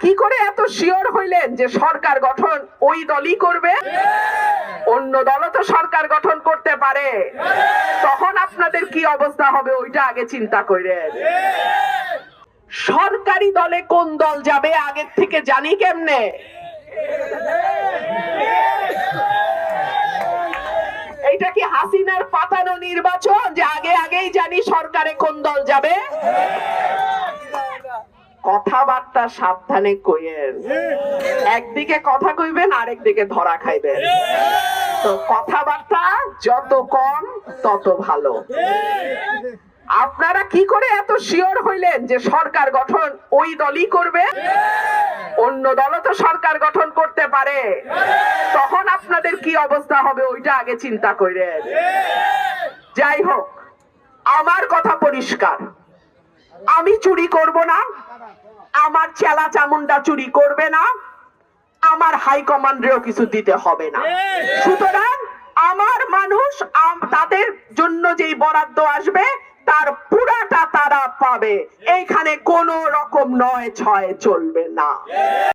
কি করে এত শিওর হইলেন যে সরকার গঠন ওই দলই করবে? অন্য দলও তো সরকার গঠন করতে পারে। তখন আপনাদের কি অবস্থা হবে ওইটা আগে চিন্তা করেন। সরকারি দলে কোন দল যাবে আগের থেকে জানি কেমনে? এইটা কি হাসিনার পাতানো নির্বাচন যে আগে আগেই জানি সরকারে কোন দল যাবে? কথাবার্তা সাবধানে কইেন। একদিকে কথা কইবেন আরেকদিকে ধরা খাইবেন। তো কথাবার্তা যত কম তত ভালো। আপনারা কি করে এত শিওর হইলেন যে সরকার গঠন ওই দলই করবে? অন্য দলও তো সরকার গঠন করতে পারে। তখন আপনাদের কি অবস্থা হবে ওইটা আগে চিন্তা করেন। যাই হোক, আমার কথা পরিষ্কার, আমি চুরি করব না, আমার চেলা চামুন্ডা চুরি করবে না, আমার হাইকমান্ডেও কিছু দিতে হবে না। সুতরাং আমার মানুষ তাদের জন্য যেই বরাদ্দ আসবে তার পুরাটা তারা পাবে। এইখানে কোনো রকম নয় ছয় চলবে না।